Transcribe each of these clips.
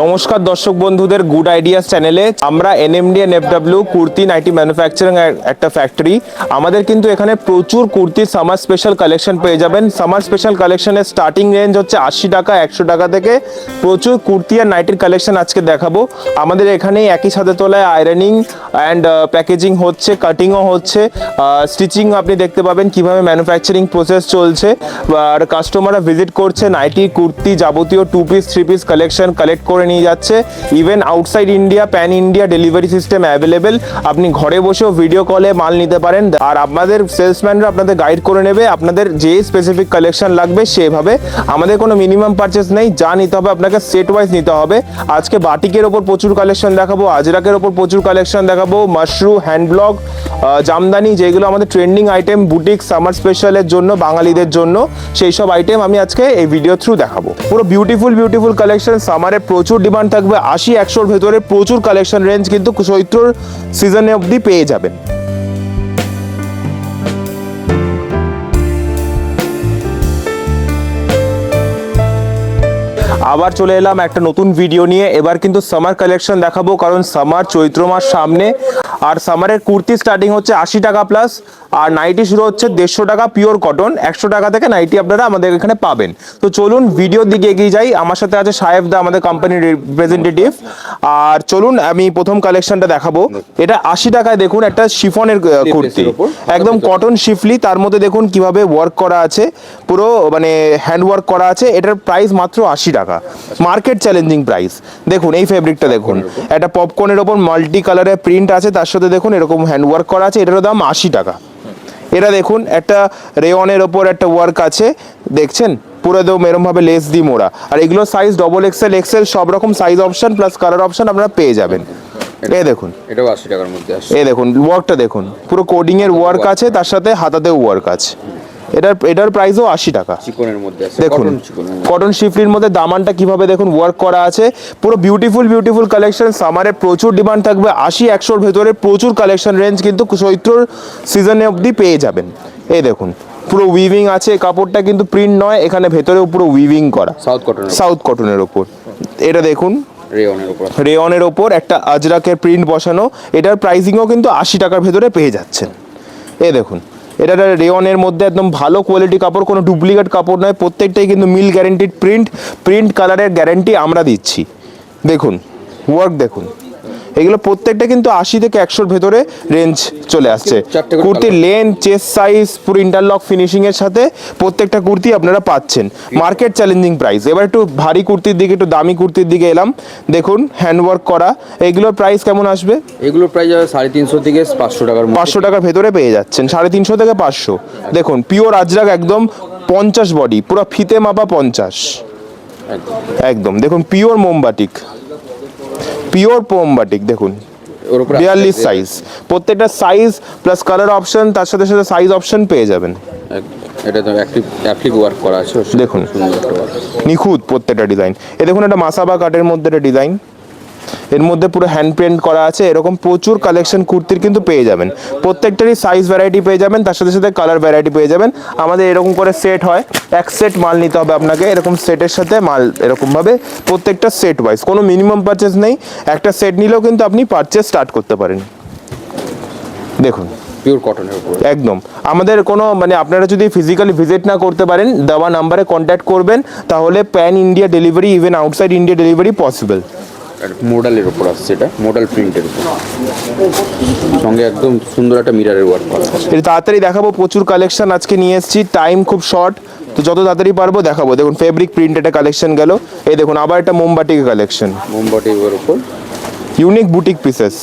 নমস্কার দর্শক বন্ধুদের, গুড আইডিয়াস চ্যানেলে আমরা NMD and FW kurti nighty manufacturing একটা ফ্যাক্টরি। আমাদের কিন্তু এখানে প্রচুর কুর্তির সামার স্পেশাল কালেকশন পেয়ে যাবেন। সামার স্পেশাল কালেকশনের স্টার্টিং রেঞ্জ হচ্ছে 80 টাকা, 100 টাকা থেকে প্রচুর কুর্তি আর নাইটির কালেকশন আজকে দেখাবো। আমাদের এখানে একই সাথে তোলায় আয়রনিং অ্যান্ড প্যাকেজিং হচ্ছে, কাটিংও হচ্ছে, স্টিচিং আপনি দেখতে পাবেন কিভাবে ম্যানুফ্যাকচারিং প্রসেস চলছে। আর কাস্টমাররা ভিজিট করছে, নাইটি কুর্তি যাবতীয় 2 পিস 3 পিস কালেকশন কালেক্ট করে নিয়ে যাচ্ছে। Even outside India, pan India delivery system available. আপনি ঘরে বসেও ভিডিও কলে মাল নিতে পারেন, আর আপনাদের সেলসম্যানরা আপনাদের গাইড করে নেবে আপনাদের যে স্পেসিফিক কালেকশন লাগবে সেভাবে। আমাদের কোনো মিনিমাম পারচেস নেই, যা নিতে হবে আপনাকে সেট ওয়াইজ নিতে হবে। আজকে বাটিকের ওপর প্রচুর কালেকশন দেখাবো, আজরাকের ওপর প্রচুর কালেকশন দেখাবো, মাশরু, হ্যান্ড ব্লক, জামদানি, যেগুলো আমাদের ট্রেন্ডিং আইটেম বুটিক সামার স্পেশালের জন্য, বাঙালিদের জন্য, সেই সব আইটেম আমি আজকে এই ভিডিও থ্রু দেখাবো। পুরো বিউটিফুল কালেকশন। সামারে প্রচুর ডিমান্ড থাকবে, 80-100-র ভেতরে প্রচুর কালেকশন রেঞ্জ কিন্তু চৈত্রর সিজনে অবধি পেয়ে যাবেন। আবার চলে এলাম একটা নতুন ভিডিও নিয়ে। এবার কিন্তু সামার কালেকশন দেখাবো, কারণ সামার চৈত্র মাস সামনে। আর সামারের কুর্তি স্টার্টিং হচ্ছে 80 টাকা প্লাস, আর নাইটি শুরু হচ্ছে 150 টাকা পিওর কটন। 100 টাকা থেকে নাইটি আপনারা আমাদের এখানে পাবেন। তো চলুন ভিডিওর দিকে এগিয়ে যাই। আমার সাথে আছে সাহেব দা, আমাদের কোম্পানির রিপ্রেজেন্টেটিভ। আর চলুন আমি প্রথম কালেকশনটা দেখাবো। এটা 80 টাকায় দেখুন, একটা শিফনের কুর্তি, একদম কটন শিফলি, তার মধ্যে দেখুন কিভাবে ওয়ার্ক করা আছে, পুরো মানে হ্যান্ড ওয়ার্ক করা আছে। এটার প্রাইস মাত্র 80 টাকা, মার্কেট চ্যালেঞ্জিং প্রাইস। দেখুন এই ফেব্রিকটা দেখুন, একটা পপকর্নের ওপর মাল্টি কালারের প্রিন্ট আছে, তার সাথে দেখুন এরকম হ্যান্ড ওয়ার্ক করা আছে। এটার দাম 80 টাকা। এটা দেখুন একটা রেয়নের ওপর একটা ওয়ার্ক আছে, দেখছেন পুরো একদম এরকম ভাবে লেস দিয়ে মোড়া। আর এগুলো সাইজ XXL, XL সব রকম size option plus colour option আপনারা পেয়ে যাবেন। এই দেখুন এটাও 80 টাকার মধ্যে আছে। এই দেখুন ওয়ার্কটা দেখুন, পুরো কোডিং এর ওয়ার্ক আছে, তার সাথে হাতাতেও ওয়ার্ক আছে। এটার প্রাইসও 80 টাকা। চিকনের মধ্যে আছে, দেখুন কটন শিফলির মধ্যে দামানটা কিভাবে দেখুন ওয়ার্ক করা আছে। পুরো বিউটিফুল কালেকশন। সামারে প্রচুর ডিমান্ড থাকবে, 80-100-র ভেতরে প্রচুর কালেকশন রেঞ্জ কিন্তু চৈত্রর সিজনে অবধি পেয়ে যাবেন। এই দেখুন পুরো উইভিং আছে, কাপড়টা কিন্তু প্রিন্ট নয়, এখানে ভেতরেও পুরো উইভিং করা, সাউথ কটনের ওপর। এটা দেখুন রেয়নের ওপর একটা আজরাকের প্রিন্ট বসানো। এটার প্রাইসিংও কিন্তু 80 টাকার ভেতরে পেয়ে যাচ্ছেন। এই দেখুন এটা রেয়নের মধ্যে একদম ভালো কোয়ালিটি কাপড়, কোনো ডুপ্লিকেট কাপড় নয়, প্রত্যেকটাই কিন্তু মিল গ্যারেন্টিড প্রিন্ট কালারের গ্যারেন্টি আমরা দিচ্ছি। দেখুন ওয়ার্ক দেখুন, এগুলো প্রত্যেকটা কিন্তু 80 থেকে 100-র ভেতরে রেঞ্জ চলে আসছে। কুর্তির লেন্থ, চেস্ট সাইজ, পুরো ইন্টারলক ফিনিশিং এর সাথে প্রত্যেকটা কুর্তি আপনারা পাচ্ছেন, মার্কেট চ্যালেঞ্জিং প্রাইস। এবার একটু ভারী কুর্তির দিকে, একটু দামি কুর্তির দিকে এলাম। দেখুন হ্যান্ডওয়ার্ক করা, এগুলোর প্রাইস কেমন আসবে? এগুলোর প্রাইস 350 থেকে 500 টাকার, 500 টাকার ভেতরে পেয়ে যাচ্ছেন, 350 থেকে 500। দেখুন পিওর আজরাক, একদম 50 বডি, পুরো ফিতে মাপা 50 একদম। দেখুন পিওর মোমবাটিক, দেখুন 42 সাইজ, প্রত্যেকটা সাইজ প্লাস কালার অপশন, তার সাথে সাথে সাইজ অপশন পেয়ে যাবেন। এটা তো অ্যাপ্লিক ওয়ার্ক করা আছে, দেখুন নিখুঁত প্রত্যেকটা ডিজাইন। এ দেখুন একটা মাসাবা কাটের মধ্যে একটা ডিজাইন, এর মধ্যে পুরো হ্যান্ড প্রিন্ট করা আছে। এরকম প্রচুর কালেকশন কুর্তির কিন্তু পেয়ে যাবেন, প্রত্যেকটারই সাইজ ভ্যারাইটি পেয়ে যাবেন, তার সাথে সাথে কালার ভ্যারাইটি পেয়ে যাবেন। আমাদের এরকম করে সেট হয়, এক সেট মাল নিতে হবে আপনাকে, এরকম সেটের সাথে মাল এরকমভাবে প্রত্যেকটা সেট ওয়াইজ, কোনো মিনিমাম পারচেস নেই। একটা সেট নিলেও কিন্তু আপনি পারচেস স্টার্ট করতে পারেন। দেখুন পিওর কটনের উপর একদম। আমাদের কোনো মানে আপনারা যদি ফিজিক্যালি ভিজিট না করতে পারেন, দেওয়া নাম্বারে কন্ট্যাক্ট করবেন, তাহলে pan India delivery, even outside India delivery possible. মডেলের উপর আসছে, এটা মডেল প্রিন্টের উপর, সঙ্গে একদম সুন্দর একটা মিররের ওয়ার্ক করা আছে। এটা তাড়াতাড়ি দেখাবো, প্রচুর কালেকশন আজকে নিয়ে এসেছি, টাইম খুব শর্ট, তো যত তাড়াতাড়ি পারবো দেখাবো। দেখুন ফেব্রিক প্রিন্ট একটা কালেকশন গেল। এই দেখুন আবার একটা মোমবাটিক কালেকশন, মোমবাটিকের উপর ইউনিক বুটিক পিসেস।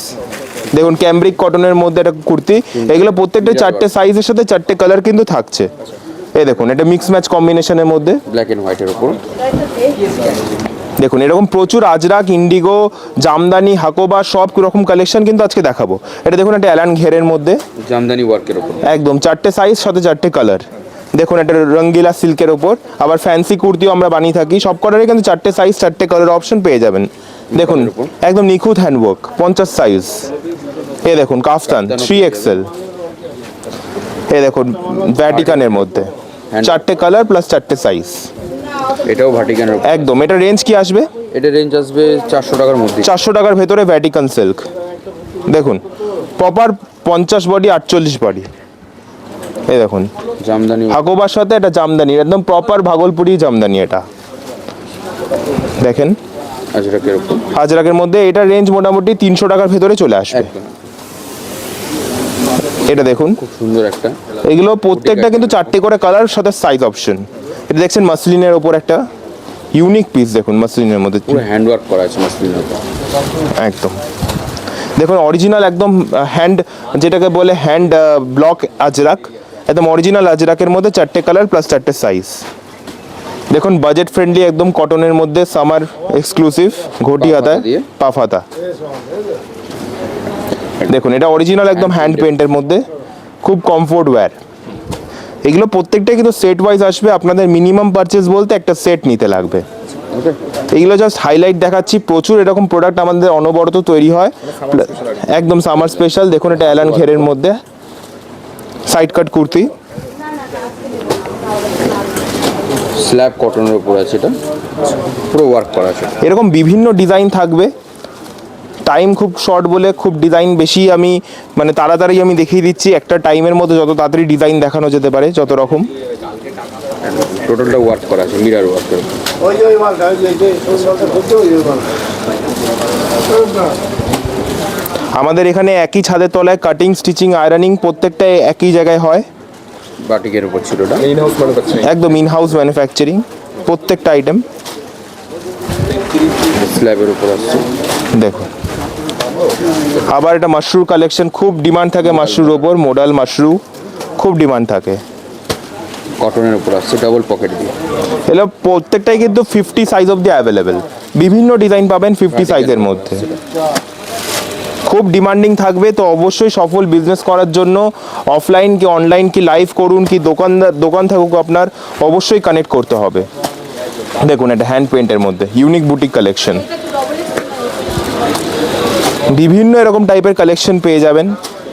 দেখুন ক্যামব্রিক কটনের মধ্যে একটা কুর্তি, এগুলো প্রত্যেকটা 4টে সাইজের সাথে 4টে কালার কিন্তু থাকছে। এই দেখুন এটা মিক্স ম্যাচ কম্বিনেশনের মধ্যে, ব্ল্যাক এন্ড হোয়াইটের উপর। দেখুন এরকম প্রচুর আজরাক, ইন্ডিগো, জামদানি, হাকোবা সব রকম কালেকশন কিন্তু আজকে দেখাবো। এটা দেখুন একটা অ্যালান ঘেরের মধ্যে জামদানি ওয়ার্কের উপর, একদম 4টে সাইজ সাথে 4টে কালার। দেখুন একটা রঙ্গিলা সিল্কের ওপর, আবার ফ্যান্সি কুর্তিও আমরা বানিয়ে থাকি, সব কটারই কিন্তু 4টে সাইজ 4টে কালার অপশন পেয়ে যাবেন। দেখুন একদম নিখুঁত হ্যান্ডওয়ার্ক, 50 সাইজ। এই দেখুন কাফতান 3XL, এই দেখুন ভ্যাটিকানের মধ্যে 4টে কালার প্লাস 4টে সাইজ। এটাও ভাটিকানের একদম। এটা রেঞ্জ কি আসবে? এটা রেঞ্জ আসবে 400 টাকার মধ্যে। 400 টাকার ভেতরে ভ্যাটিকান সিল্ক। দেখুন প্রপার 50 বডি 48 বডি। এই দেখুন জামদানি হাকোবার সাথে এটা জামদানি, একদম প্রপার ভাগলপুরি জামদানি এটা। দেখেন আজরাকের উপর আজরাকের মধ্যে এটা রেঞ্জ মোটামুটি 300 টাকার ভেতরে চলে আসবে। একদম এটা দেখুন খুব সুন্দর একটা এগুলো প্রত্যেকটা কিন্তু 4টে করে কালার সাথে সাইজ অপশন। এটা দেখছেন মাসলিনের ওপর একটা ইউনিক পিস, দেখুন মাসলিনের মধ্যে পুরো হ্যান্ড ওয়ার্ক করা আছে মাসলিনের উপর একদম। দেখুন অরিজিনাল একদম হ্যান্ড, যেটাকে বলে হ্যান্ড ব্লক আজরাক, একদম অরিজিনাল আজরাকের মধ্যে 4টে কালার প্লাস 4টে সাইজ। দেখুন বাজেট ফ্রেন্ডলি একদম কটনের মধ্যে সামার এক্সক্লুসিভ ঘটি হাতা দিয়ে। পাফ হাতা। দেখুন এটা অরিজিনাল একদম হ্যান্ড পেন্টের মধ্যে, খুব কমফোর্ট ওয়্যার। এগুলো প্রত্যেকটাই কিন্তু সেট ওয়াইজ আসবে, আপনাদের মিনিমাম পারচেজ বলতে একটা সেট নিতে লাগবে। ওকে এইগুলো জাস্ট হাইলাইট দেখাচ্ছি, প্রচুর এরকম প্রোডাক্ট আমাদের অনবরত তৈরি হয়, একদম সামার স্পেশাল। দেখুন এটা অ্যালান ঘেরের মধ্যে সাইড কাট কুর্তি, স্ল্যাব কটনের উপর আছে, এটা পুরো ওয়ার্ক করা আছে। এরকম বিভিন্ন ডিজাইন থাকবে। টাইম খুব শর্ট বলে খুব ডিজাইন বেশি আমি মানে তাড়াতাড়ি আমি দেখিয়ে দিচ্ছি, একটা টাইমের মধ্যে যত তাড়াতাড়ি ডিজাইন দেখানো যেতে পারে যত রকম। টোটালটা ওয়ার্ক করা আছে, মিরার ওয়ার্কের উপর। আমাদের এখানে একই ছাদের তলায় কাটিং স্টিচিং আয়রনিং প্রত্যেকটাই একই জায়গায় হয়, বাটিকের উপর ছিল ওটা। একদম ইন হাউস ম্যানুফ্যাকচারিং প্রত্যেকটা আইটেম। স্ল্যাবের উপর আসছে। দেখুন আবার এটা মাশরু কালেকশন, খুব ডিমান্ড থাকে মাশরুর ওপর, মোডাল মাশরু খুব ডিমান্ড থাকে। কটনের উপর আসছে ডাবল পকেট দিয়ে। এগুলো প্রত্যেকটাই কিন্তু 50 সাইজ অবধি অ্যাভেলেবেল, বিভিন্ন ডিজাইন পাবেন 50 সাইজের মধ্যে। খুব ডিমান্ডিং থাকবে, তো অবশ্যই সফল বিজনেস করার জন্য অফলাইন কি অনলাইন কি লাইভ করুন কি দোকান থাকুক আপনার, অবশ্যই কানেক্ট করতে হবে। দেখুন এটা হ্যান্ড পেন্টের মধ্যে ইউনিক বুটিক কালেকশন, বিভিন্ন এরকম টাইপের কালেকশন পেয়ে যাবেন,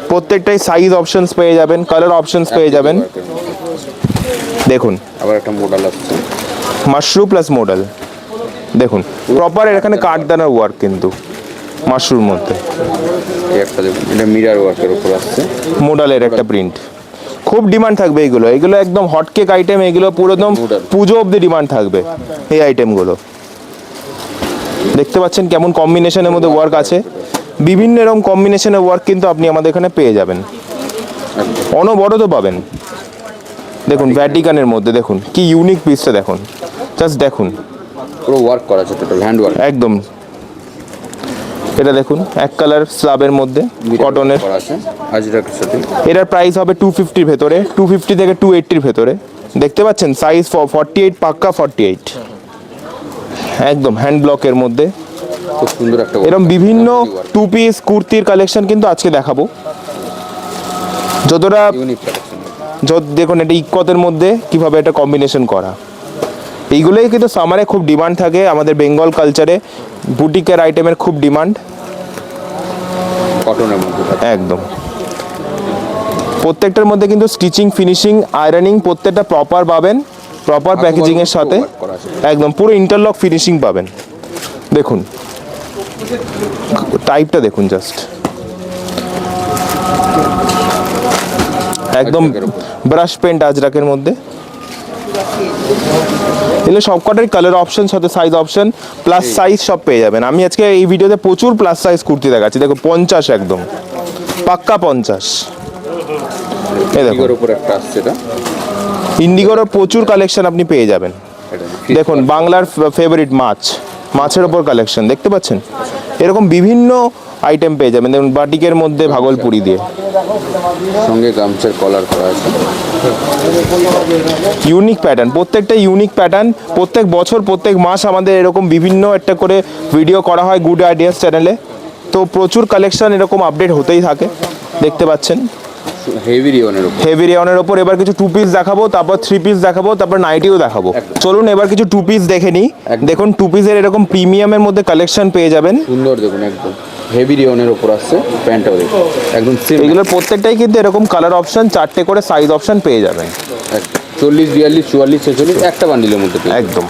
প্রত্যেকটাই সাইজ অপশনস পেয়ে যাবেন, কালার অপশনস পেয়ে যাবেন। দেখুন আবার একটা মডেল আসছে মাশরু প্লাস মডেল। দেখুন প্রপার এখানে কাঠদানার ওয়ার্ক কিন্তু মাশরুর মধ্যে। এই একটা দেখুন, এটা মিরার ওয়ার্কের উপর আসছে। মোডালের একটা প্রিন্ট, খুব ডিমান্ড থাকবে এগুলো, এগুলো একদম হটকেক আইটেম, এগুলো পুরো একদম পুজো অবধি ডিমান্ড থাকবে এই আইটেমগুলো। দেখতে পাচ্ছেন কেমন কম্বিনেশনের মধ্যে ওয়ার্ক আছে, বিভিন্ন এরকম কম্বিনেশনের ওয়ার্ক কিন্তু আপনি আমাদের এখানে পেয়ে যাবেন, অনবরত পাবেন। দেখুন ভ্যাটিকানের মধ্যে দেখুন কি ইউনিক পিসটা, দেখুন জাস্ট দেখুন পুরো ওয়ার্ক করা আছে, টোটাল হ্যান্ড ওয়ার্ক একদম। এটা দেখুন এক কালার স্ল্যাবের মধ্যে কটনের, করা আছে আজরাকের সাথে। এটার প্রাইস হবে 250 ভেতরে, 250 থেকে 280 ভেতরে। দেখতে পাচ্ছেন সাইজ 48 পাক্কা 48, একদম হ্যান্ড ব্লকের মধ্যে। খুব সুন্দর একটা এরকম বিভিন্ন টু পিস কুর্তির কালেকশন কিন্তু আজকে দেখাবো। যতটা ইউনিক কালেকশন। দেখুন এটা ইকতের মধ্যে কিভাবে এটা কম্বিনেশন করা, এইগুলোই কিন্তু সামারে খুব ডিমান্ড থাকে আমাদের বেঙ্গল কালচারে, বুটিকের আইটেমের খুব ডিমান্ড কটনের মধ্যে থাকে। একদম। প্রত্যেকটার মধ্যে কিন্তু স্টিচিং ফিনিশিং আয়রনিং প্রত্যেকটা প্রপার পাবেন, প্রপার প্যাকেজিং এর সাথে একদম পুরো ইন্টারলক ফিনিশিং পাবেন। দেখুন টাইপটা দেখুন জাস্ট, একদম ব্রাশ পেন্ট আজরাকের মধ্যে। এগুলো সবকটাই কালার অপশন সাথে সাইজ অপশন প্লাস সাইজ সব পেয়ে যাবেন। আমি আজকে এই ভিডিওতে প্রচুর প্লাস সাইজ কুর্তি দেখাচ্ছি, দেখো 50 একদম পাক্কা 50। এই দেখো ইন্ডিগোর উপর একটা আসছে, এটা ইন্ডিগোর প্রচুর কালেকশন আপনি পেয়ে যাবেন। দেখুন বাংলার ফেভারিট মাছের ওপর কালেকশন দেখতে পাচ্ছেন, এরকম বিভিন্ন আইটেম পেয়ে যাবেন। দেখুন বাটিকের মধ্যে ভাগলপুরি দিয়ে, সঙ্গে গামছার কলার করা আছে। ইউনিক প্যাটার্ন, প্রত্যেকটা ইউনিক প্যাটার্ন। প্রত্যেক বছর প্রত্যেক মাস আমাদের এরকম বিভিন্ন একটা করে ভিডিও করা হয় গুড আইডিয়াস চ্যানেলে, তো প্রচুর কালেকশন এরকম আপডেট হতেই থাকে। দেখতে পাচ্ছেন হেভি রিওনের উপর, হেভি রেয়নের ওপর এবার কিছু 2 পিস দেখাবো, তারপর 3 পিস দেখাবো, তারপর নাইটিও দেখাবো। চলুন এবার কিছু 2 পিস দেখে নিই। দেখুন 2 পিসের এরকম প্রিমিয়ামের মধ্যে কালেকশন পেয়ে যাবেন। সুন্দর দেখুন একদম হেভি রিওনের উপর আসছে। প্যান্টটাও দেখুন একদম সেম। এগুলোর প্রত্যেকটাই কিন্তু এরকম কালার অপশন 4টে করে সাইজ অপশন পেয়ে যাবেন। 40, 42, 44, 46 একটা বান্ডিলের মধ্যে পেয়ে যাবেন। একদম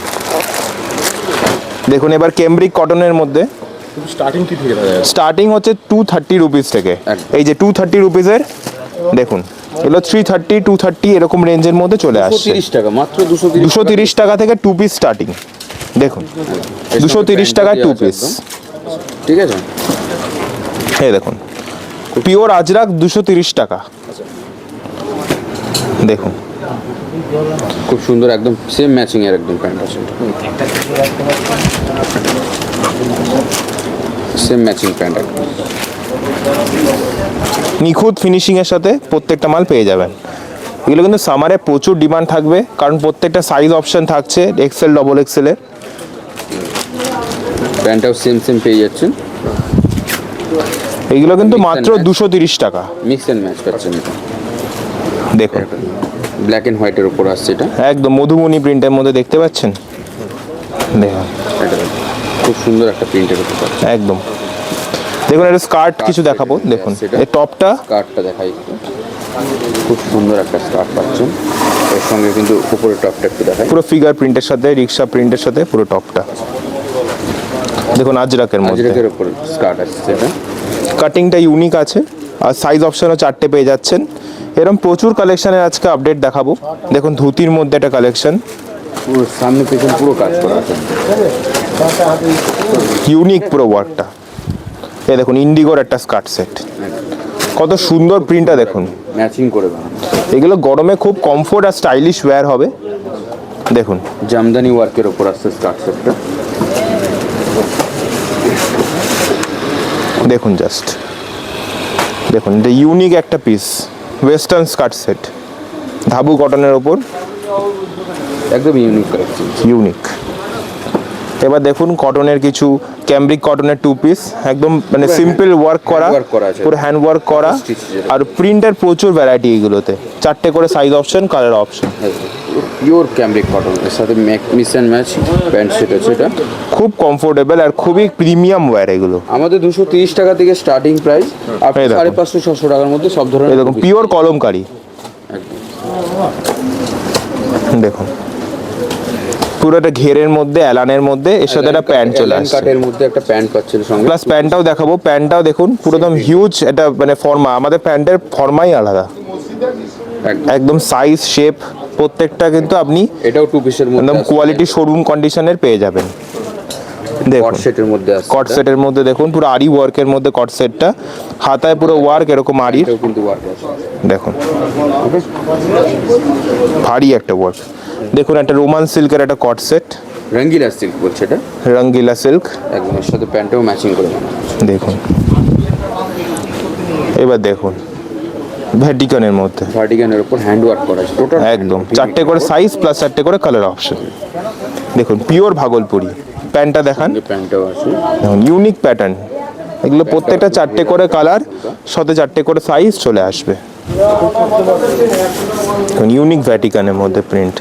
দেখুন এবার ক্যামব্রিক কটনের মধ্যে স্টার্টিং কি থেকে দাদা? স্টার্টিং হচ্ছে 230 রুপিস থেকে। একদম। এই যে 230 রুপিসের দেখুন, এগুলো 330 230 এরকম রেঞ্জের মধ্যে চলে আসছে। 230 টাকা, মাত্র 230 230 টাকা থেকে 2 পিস স্টার্টিং। দেখুন 230 টাকায় 2 পিস। ঠিক আছে, এই দেখুন পিওর আজরাক 230 টাকা। দেখুন খুব সুন্দর একদম সেম ম্যাচিং এর একদম প্যান্ট আছে, সেম ম্যাচিং প্যান্ট একদম। নিখুঁত ফিনিশিং এর সাথে প্রত্যেকটা মাল পেয়ে যাবেন। এগুলো কিন্তু সামারে প্রচুর ডিমান্ড থাকবে, কারণ প্রত্যেকটা সাইজ অপশন থাকছে এক্সেল ডবল এক্সেল এর। প্যান্টটাও সেম সেম পেয়ে যাচ্ছেন। এগুলো কিন্তু Mix and মাত্র match। 230 টাকা। মিক্স অ্যান্ড ম্যাচ পাচ্ছেন এটা। দেখুন ব্ল্যাক এন্ড হোয়াইটের উপর আসছে এটা। একদম মধুমণি প্রিন্টের মধ্যে দেখতে পাচ্ছেন। দেখুন এটা খুব সুন্দর একটা প্রিন্টের উপর পাচ্ছেন। একদম। দেখুন এটা স্কার্ট কিছু দেখাবো। দেখুন এই টপটা, স্কার্টটা দেখাই একটু। খুব সুন্দর একটা স্কার্ট পাচ্ছেন, এর সঙ্গে কিন্তু উপরের টপটা একটু দেখাই। পুরো ফিগার প্রিন্টের সাথে রিক্সা প্রিন্টের সাথে পুরো টপটা দেখুন আজরাকের মধ্যে। আজরাকের উপর স্কার্ট আসছে এটা। কাটিংটা ইউনিক আছে আর সাইজ অপশনও 4টে পেয়ে যাচ্ছেন। এরকম প্রচুর কালেকশনের আজকে আপডেট দেখাবো। দেখুন ধুতির মধ্যে একটা কালেকশন, পুরো সামনে পেছনে পুরো কাজ করা আছে। ইউনিক পুরো ওয়ার্কটা। এই দেখুন ইন্ডিগোর একটা স্কার্ট সেট, কত সুন্দর প্রিন্টটা দেখুন। ম্যাচিং করে বানানো। এগুলো গরমে খুব কমফোর্ট আর স্টাইলিশ ওয়্যার হবে। দেখুন জামদানি ওয়ার্কের উপর আসছে স্কার্ট সেটটা। দেখুন জাস্ট দেখুন, এটা ইউনিক একটা পিস ওয়েস্টার্ন স্কার্ট সেট, ধাবু কটনের ওপর একদম ইউনিক কালেকশন। ইউনিক। এবার দেখুন কটনের কিছু ক্যামব্রিক কটনের 2 পিস, একদম মানে সিম্পল ওয়ার্ক করা, hand work করা আছে। পুরো হ্যান্ড ওয়ার্ক করা। Stitch যেটা। আর প্রিন্টের প্রচুর ভ্যারাইটি এগুলোতে, 4টে করে size option, colour option. Pure cambric cotton, এর সাথে mix and match pant set আছে এটা। খুব কমফোর্টেবল আর খুবই প্রিমিয়াম ওয়্যার এগুলো। আমাদের 230 টাকা থেকে স্টার্টিং প্রাইস, আর এই দেখুন। 550-600 টাকার মধ্যে সব এই ধরনের। দেখুন পিওর কলমকারি। দেখুন পুরো একটা ঘেরের মধ্যে অ্যালানের মধ্যে, এর সাথে একটা প্যান্ট চলে আসছে। কাটের মধ্যে একটা প্যান্ট পাচ্ছেন সঙ্গে। প্লাস প্যান্টটাও দেখাবো। প্যান্টটাও দেখুন পুরো একদম হিউজ, এটা মানে ফর্মা, আমাদের প্যান্টের ফর্মাই আলাদা, একদম সাইজ শেপ প্রত্যেকটা কিন্তু আপনি এটাও 2 পিসের মধ্যে একদম আছে। কোয়ালিটি শোরুম কন্ডিশনের পেয়ে যাবেন। কট দেখুন সেটের মধ্যে আছে। কট সেটের মধ্যে দেখুন পুরো আরি ওয়ার্কের মধ্যে কট সেটটা, হাতায় পুরো ওয়ার্ক এরকম আরির। এটাও কিন্তু ওয়ার্ক আছে। দেখুন ভারী একটা ওয়ার্ক। দেখুন একটা রোমান সিল্কের একটা কট সেট, রঙ্গিলা সিল্ক বলছে এটা। রঙ্গিলা সিল্ক। একদম এর সাথে প্যান্টও ম্যাচিং করে বানানো। দেখুন এবার দেখুন ভ্যাটিকানের মধ্যে, ভার্টিকানের উপর হ্যান্ড ওয়ার্ক করা আছে টোটাল। একদম 4টে করে সাইজ প্লাস 4টে করে কালার অপশন। দেখুন পিওর ভাগলপুরি। প্যান্টটা দেখান। প্যান্টও আছে। দেখুন ইউনিক প্যাটার্ন, এগুলো প্রত্যেকটা 4টে করে কালার, সাথে 4টে করে সাইজ চলে আসবে। ইউনিক ভ্যাটিকানের মধ্যে প্রিন্ট,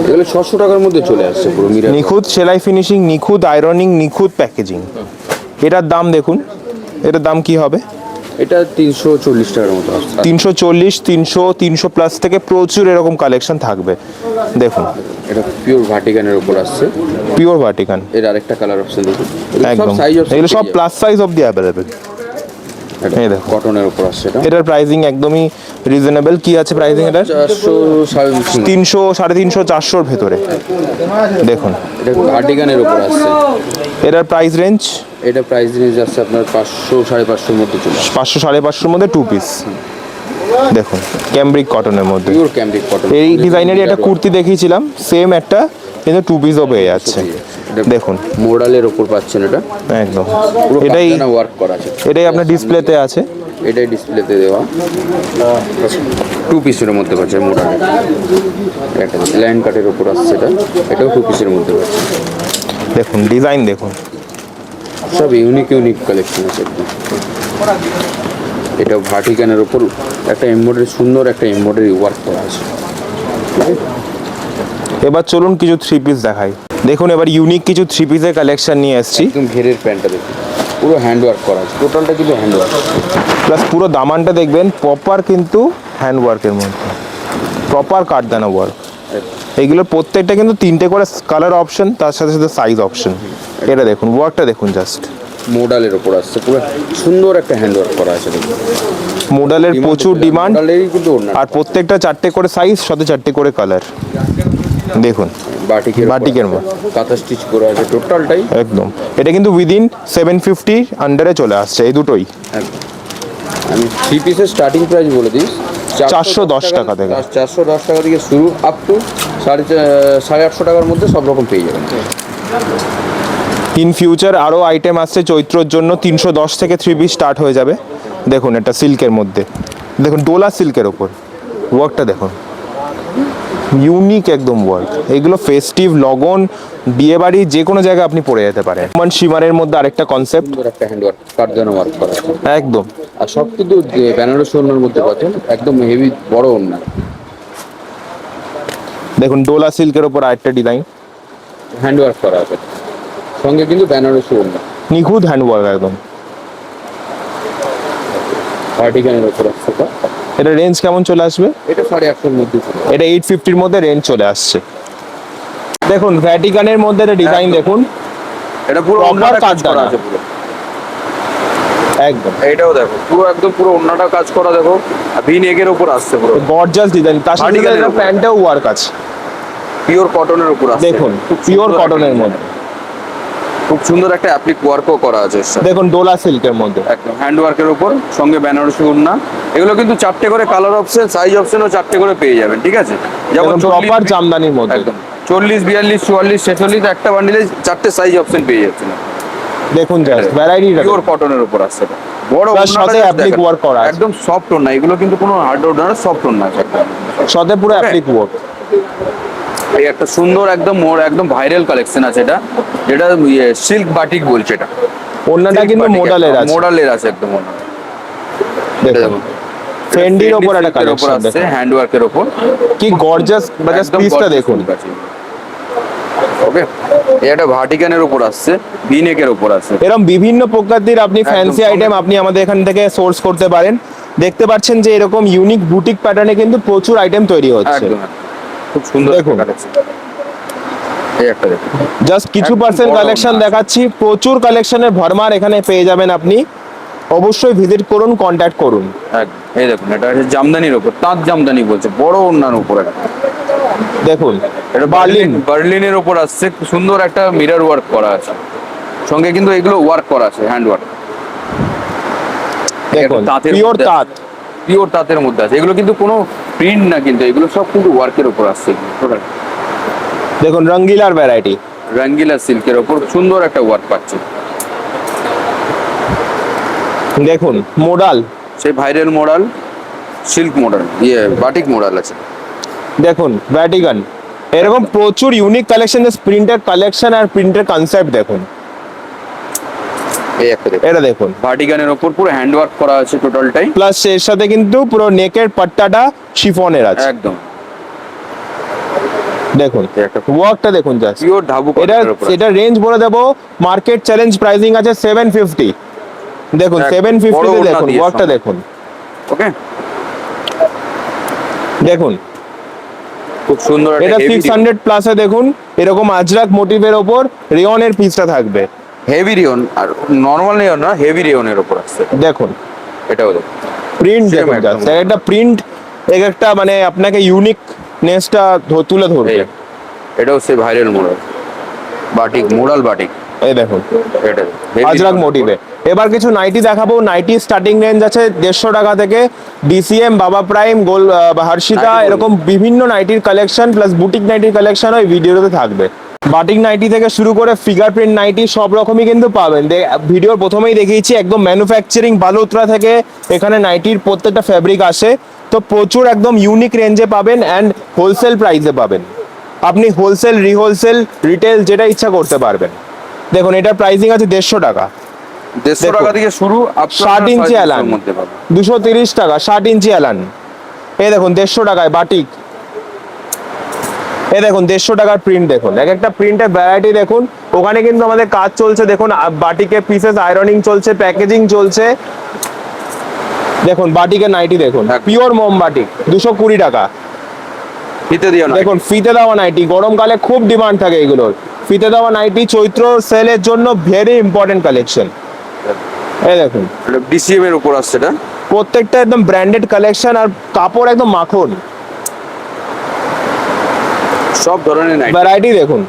এগুলো 600 টাকার মধ্যে চলে আসছে পুরো মিরর। নিখুঁত সেলাই ফিনিশিং, নিখুঁত আয়রনিং, নিখুঁত প্যাকেজিং। এটার দাম দেখুন, এটার দাম কি হবে? এটা 340 টাকার মতো আসছে। 340, 300, 300 প্লাস থেকে প্রচুর এরকম কালেকশন থাকবে। দেখুন এটা পিওর ভার্টিকানের উপর আসছে। পিওর ভার্টিকান, এর আরেকটা কালার অপশন দেখুন। একদম এগুলো সব প্লাস সাইজ অবধি অ্যাভেলেবেল। এই দেখুন কটনের উপর আসছে এটা। এটার প্রাইসিং একদমই রিজনেবল। কি আছে প্রাইসিং এটার? 400 300, 350, 400-র ভেতরে। দেখুন এটা ভার্টিকানের উপর আসছে। এটার প্রাইস রেঞ্জ, এটা প্রাইস রেঞ্জ আসছে আপনার 500-550 এর মধ্যে চলে আসছে। 500-550-র মধ্যে 2 পিস। দেখুন ক্যামব্রিক কটনের মধ্যে পিওর ক্যামব্রিক কটন। এই ডিজাইনেরই একটা কুর্তি দেখিয়েছিলাম সেম একটা, কিন্তু 2 পিসও পেয়ে যাচ্ছে। দেখুন মোডালের উপর পাচ্ছেন এটা। একদম পুরো এটাই কারখানা ওয়ার্ক করা আছে। এটাই আপনার ডিসপ্লেতে আছে। এটাই ডিসপ্লেতে দেওয়া। 2 পিসের মধ্যে পাচ্ছেন মোডালের। একটা লাইন কাটের উপর আসছে এটা। এটাও 2 পিসের মধ্যে পাচ্ছেন। দেখুন ডিজাইন দেখুন, সব ইউনিক কালেকশন আছে একদম। এটা ভার্টিকানের উপর একটা এমব্রয়ডারি, সুন্দর একটা এমব্রয়ডারি ওয়ার্ক করা আছে। এবার চলুন কিছু 3 পিস দেখাই। দেখুন এবার ইউনিক কিছু 3 পিসের কালেকশন নিয়ে এসেছি। একদম ঘেরের প্যান্টটা দেখুন, পুরো হ্যান্ড ওয়ার্ক করা আছে। টোটালটা কিন্তু হ্যান্ড ওয়ার্ক। প্লাস পুরো দামানটা দেখবেন প্রপার কিন্তু হ্যান্ড ওয়ার্কের মধ্যে, প্রপার কাঠদানা ওয়ার্ক। এইগুলোর প্রত্যেকটা কিন্তু 3টে করে কালার অপশন, তার সাথে সাথে সাইজ অপশন। এটা দেখুন, ওয়ার্কটা দেখুন জাস্ট। মোডালের ওপর আসছে, পুরো সুন্দর একটা হ্যান্ড ওয়ার্ক করা আছে দেখুন। মোডালের প্রচুর ডিমান্ড, মোডালেরই কিন্তু ওড়না। আর প্রত্যেকটা 4টে করে সাইজ, সাথে 4টে করে কালার। দেখুন বাটিকের মধ্যে কাঁথা স্টিচ করা আছে টোটালটাই একদম। এটা কিন্তু উইদিন 750 আন্ডারে চলে আসছে এই দুটোই। একদম। আমি 3 পিসের স্টার্টিং প্রাইস বলে দিই, 410 টাকা থেকে। 410 টাকা থেকে শুরু, আপ টু 850 টাকার মধ্যে সব রকম পেয়ে যাবেন। ইন ফিউচার আরও আইটেম আসছে চৈত্রর জন্য, 310 থেকে 3 পিস স্টার্ট হয়ে যাবে। দেখুন এটা সিল্কের মধ্যে, দেখুন ডোলা সিল্কের ওপর ওয়ার্কটা দেখুন, ইউনিক একদম ওয়ার্ক। এগুলো ফেস্টিভ, লগন, বিয়েবাড়ি যে কোনো জায়গায় আপনি পরে যেতে পারেন। মান শিমারের মধ্যে আরেকটা কনসেপ্ট, সুন্দর একটা হ্যান্ড ওয়ার্ক, কারদানা ওয়ার্ক করা আছে একদম। আর সব কিন্তু বেনারসি ওড়নার মধ্যে পাচ্ছেন, একদম হেভি বড় ওড়না। দেখুন ডোলা সিল্কের ওপর আরেকটা ডিজাইন, হ্যান্ড ওয়ার্ক করা আছে, সঙ্গে কিন্তু বেনারসি ওড়না, নিখুঁত হ্যান্ড ওয়ার্ক একদম। ভার্টিকানের উপর আসছে। এটা রেঞ্জ কেমন চলে আসবে? এটা 850 মধ্যে ছিল। এটা 850-র মধ্যে রেঞ্জ চলে আসছে। দেখুন ভ্যাটিকানের মধ্যে একটা ডিজাইন দেখুন, এটা পুরো Proper ওড়নাটা কাজ কাঠদানা। করা আছে পুরো। একদম এইটাও দেখো পুরো একদম পুরো ওড়নাটা কাজ করা, দেখো ভি নেকের উপর আসছে পুরো গর্জাস ডিজাইন, তার সাথে Vertical এর এটা উপর। প্যান্টেও ওয়ার্ক আছে। পিওর কটনের উপর আসছে, দেখুন খুব পিওর সুন্দর কটনের একটা মধ্যে, খুব সুন্দর একটা অ্যাপ্লিক ওয়ার্কও করা আছে এর সাথে। দেখুন ডোলা সিল্কের মধ্যে একদম হ্যান্ড ওয়ার্কের উপর, সঙ্গে বেনারসি ওড়না। এগুলো কিন্তু 4টে করে কালার অপশন, সাইজ অপশনও 4টে করে পেয়ে যাবেন, ঠিক আছে? যেমন প্রপার জামদানির মধ্যে। একদম 40, 42, 44, 46 একটা বান্ডিলে 4টে সাইজ অপশন পেয়ে যাচ্ছেন। দেখুন জাস্ট ভ্যারাইটি, পিওর কটনের উপর আসছে এটা। বড় Plus ওড়নাটা সাথে just applique দেখেন। work করা আছে। একদম সফট ওড়না, এগুলো কিন্তু কোনো হার্ড ওড়না না, সফট ওড়না আছে একদম। সাথে পুরো অ্যাপ্লিক ওয়ার্ক। এই একটা সুন্দর একদম একদম ভাইরাল কালেকশন আছে এটা, যেটা সিল্ক বাটিক বলছে এটা। ওড়নাটা কিন্তু মডেলের আছে, মডেলের আছে একদম ওড়না। দেখুন ফেন্ডির ওপর একটা silk এর ওপর কালেকশন আসছে, দেখুন হ্যান্ড ওয়ার্কের ওপর। কি গর্জাস, জাস্ট একদম পিসটা gorgeous দেখুন। silk আছে। ওকে, এটা ভার্টিকানের উপর আসছে, ভিনেকের উপর আছে। এরকম বিভিন্ন প্রকারের আপনি ফ্যান্সি সঙ্গে- আইটেম আপনি আমাদের এখান থেকে সোর্স করতে পারেন। দেখতে পাচ্ছেন যে এরকম ইউনিক বুটিক প্যাটার্নে কিন্তু প্রচুর আইটেম তৈরি হচ্ছে। একদম খুব সুন্দর দেখুন। কালেকশন। এই একটা দেখুন, জাস্ট কিছু একদম পার্সেন্ট বড় কালেকশন ওড়না। দেখাচ্ছি, প্রচুর কালেকশনের ভরমার এখানে পেয়ে যাবেন আপনি। অবশ্যই ভিজিট করুন, কন্ট্যাক্ট করুন। একদম। এই দেখুন, এটা হচ্ছে জামদানির উপর, তাঁত জামদানি বলছে, বড় ওড়নার উপর এটা। দেখুন এটা বার্লিন, বার্লিনের উপর আসছে, খুব সুন্দর একটা মিরর ওয়ার্ক করা আছে, সঙ্গে কিন্তু এগুলো ওয়ার্ক করা আছে, হ্যান্ড ওয়ার্ক। দেখুন তাঁতের পিওর মধ্যে তাঁত, পিওর তাঁতের মধ্যে আছে। এগুলো কিন্তু কোনো প্রিন্ট না, কিন্তু এগুলো সব কিন্তু ওয়ার্কের উপর আসছে। দেখুন রঙ্গিলার ভ্যারাইটি, রঙ্গিলা সিল্কের উপর সুন্দর একটা ওয়ার্ক পাচ্ছে। দেখুন মোডাল, সেই viral model, silk model, batik model আছে। দেখুন ভ্যাটিকান, এরকম প্রচুর ইউনিক কালেকশন, প্রিন্টের কালেকশন আর প্রিন্টের কনসেপ্ট দেখুন। এই একটা দেখুন, এটা দেখুন, ভার্টিকানের উপর পুরো হ্যান্ড ওয়ার্ক করা আছে টোটালটাই। প্লাস এর সাথে কিন্তু পুরো নেকের পাট্টাটা শিফনের আছে। একদম দেখুন এই একটা ওয়ার্কটা দেখুন জাস্ট। পিওর ধাবু এটা কটনের উপর আছে। এটা রেঞ্জ বলে দেবো, মার্কেট চ্যালেঞ্জ প্রাইসিং আছে 750। দেখুন এক 750 বড় তে ওড়না দেখুন দিয়ে ওয়ার্কটা সঙ্গে। দেখুন, ওকে, দেখুন খুব সুন্দর একটা এটা 600 প্লাসে দেখুন এরকম আজরাক মোটিভের ওপর রেয়নের পিসটা থাকবে। হেভি রিয়ন, আর নরমাল রিয়ন না, হেভি রিয়নের উপর আসছে। দেখুন এটাও দেখুন, প্রিন্ট Same দেখুন একদম। জাস্ট, একটা প্রিন্ট এক একটা মানে আপনাকে ইউনিকনেসটা তুলে ধরবে। এই এটাও সে viral model, batik modal batik. এই দেখুন এটা heavy আজরাক ribbon মোটিভে। এবার কিছু নাইটি দেখাবো। নাইটি স্টার্টিং রেঞ্জ আছে 150 টাকা থেকে, ডিসিএম, বাবা প্রাইম, গোল, হর্ষিতা, নাইটি এরকম বিভিন্ন নাইটির কালেকশন প্লাস বুটিক নাইটির কালেকশন ওই ভিডিওতে থাকবে। বাটিক নাইটি থেকে শুরু করে ফিগার প্রিন্ট নাইটি সব রকমই কিন্তু পাবেন। ভিডিওর প্রথমেই দেখিয়েছি একদম ম্যানুফ্যাকচারিং বালোত্রা থেকে এখানে নাইটির প্রত্যেকটা ফ্যাব্রিক আসে। তো প্রচুর একদম ইউনিক রেঞ্জে পাবেন অ্যান্ড হোলসেল প্রাইসে পাবেন। আপনি হোলসেল, রিহোলসেল, রিটেল যেটা ইচ্ছা করতে পারবেন। দেখুন এটার প্রাইসিং আছে 150 টাকা, 150 টাকা থেকে শুরু, 60 ইঞ্চি অ্যালান, মধ্যে পাবেন। 230 টাকা 60 ইঞ্চি অ্যালান। এই দেখুন 150 টাকায় বাটিক। এই দেখুন 150 টাকার প্রিন্ট দেখুন, এক একটা প্রিন্টের ভ্যারাইটি দেখুন। ওখানে কিন্তু আমাদের কাজ চলছে দেখুন, বাটিকের পিসেস আয়রনিং চলছে, প্যাকেজিং চলছে। দেখুন বাটিকের নাইটি দেখুন, একদম। পিওর মোম বাটিক 220 টাকা। ফিতে দিও না। দেখুন ফিতে দেওয়া নাইটি, গরমকালে খুব ডিমান্ড থাকে এগুলোর। ফিতে দেওয়া নাইটি চৈত্র সেলের জন্য ভেরি ইম্পর্টেন্ট কালেকশন। এই দেখুন ডিসিএম এর উপর আসছে এটা। প্রত্যেকটা একদম ব্র্যান্ডেড কালেকশন, আর কাপড় একদম মাখন। সব ধরনের নাইটি। ভ্যারাইটি দেখুন,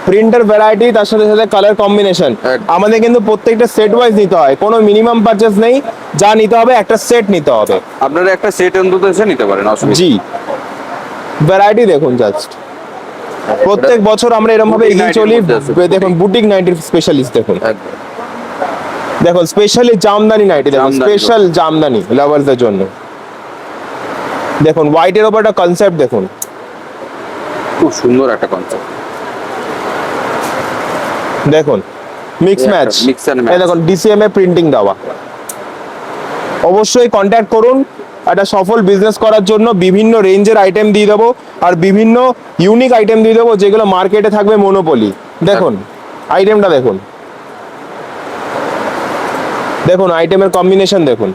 প্রিন্টার ভ্যারাইটি, তার সাথে সাথে কালার কম্বিনেশন। একদম। আমাদের কিন্তু প্রত্যেকটা সেট ওয়াইজ নিতে হয়, কোনো মিনিমাম পারচেস নেই, যা নিতে হবে একটা সেট নিতে হবে। আপনারা একটা সেট অন্তত এসে নিতে পারেন, অসুবিধা জি, ভ্যারাইটি দেখুন জাস্ট। প্রত্যেক বছর আমরা এরকম ভাবে Boutique এগিয়ে night এর চলি। মধ্যে আছে, দেখুন বুটিক নাইটির স্পেশালিস্ট দেখুন, একদম। দেখুন স্পেশালি জামদানি নাইটি দেখুন, জামদানি। স্পেশাল জামদানি লাভারসদের জন্য। দেখুন হোয়াইটের ওপর একটা কনসেপ্ট দেখুন, খুব সুন্দর একটা কনসেপ্ট। দেখুন মিক্স এই একটা ম্যাচ, mix and match। এই দেখুন ডিসিএম এ প্রিন্টিং দেওয়া। অবশ্যই কন্ট্যাক্ট করুন, একটা সফল বিজনেস করার জন্য বিভিন্ন রেঞ্জের আইটেম দিয়ে দেবো, আর বিভিন্ন ইউনিক আইটেম দিয়ে দেবো যেগুলো মার্কেটে থাকবে মনোপলি। দেখুন আইটেমটা দেখুন, দেখুন আইটেমের কম্বিনেশন দেখুন,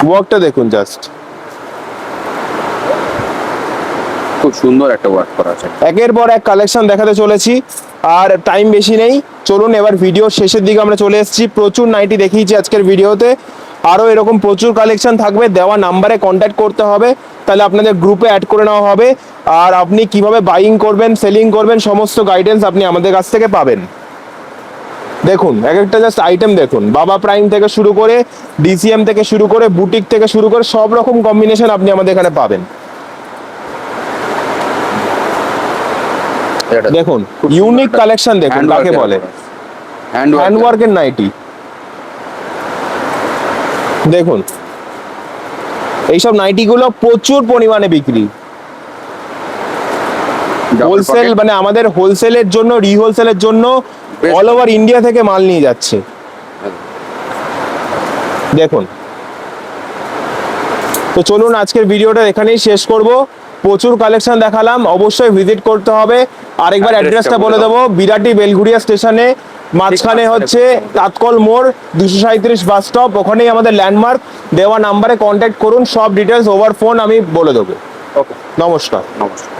ওয়ার্কটা দেখুন জাস্ট। খুব সুন্দর একটা ওয়ার্ক করা আছে। একের পর এক কালেকশন দেখাতে চলেছি, আর টাইম বেশি নেই। চলুন এবার ভিডিওর শেষের দিকে আমরা চলে এসেছি। প্রচুর নাইটি দেখিয়েছি আজকের ভিডিওতে, আরও এরকম প্রচুর কালেকশন থাকবে। দেওয়া নাম্বারে কন্ট্যাক্ট করতে হবে, তাহলে আপনাদের গ্রুপে অ্যাড করে নেওয়া হবে। আর আপনি কিভাবে বাইং করবেন, সেলিং করবেন, সমস্ত গাইডেন্স আপনি আমাদের কাছ থেকে পাবেন। দেখুন এক একটা জাস্ট আইটেম দেখুন, বাবা প্রাইম থেকে শুরু করে ডিসিএম থেকে শুরু করে বুটিক থেকে শুরু করে সব রকম কম্বিনেশন আপনি আমাদের এখানে পাবেন। এটা দেখুন খুব ইউনিক সুন্দর কালেকশন দেখুন, hand কাকে work এর বলে উপর। হ্যান্ড হ্যান্ড ওয়ার্কের নাইটি। দেখুন এইসব নাইটিগুলো প্রচুর পরিমাণে বিক্রি, হোলসেল, মানে আমাদের হোলসেলের জন্য, রিহোলসেলের জন্য Best. অল ওভার ইন্ডিয়া থেকে মাল নিয়ে যাচ্ছে। দেখুন, তো চলুন আজকের ভিডিওটা এখানেই শেষ করব। প্রচুর কালেকশন দেখালাম, অবশ্যই ভিজিট করতে হবে। আরেকবার Address-টা অ্যাড্রেসটা বলে বলে দেবো, বিরাটি বেলঘুরিয়া স্টেশনে মাঝখানে হচ্ছে তাৎকল মোড় 237 বাস স্টপ, ওখানেই আমাদের ল্যান্ডমার্ক। দেওয়া নাম্বারে কন্ট্যাক্ট করুন, সব ডিটেলস ওভার ফোন আমি বলে দেবো। ওকে, নমস্কার। নমস্কার।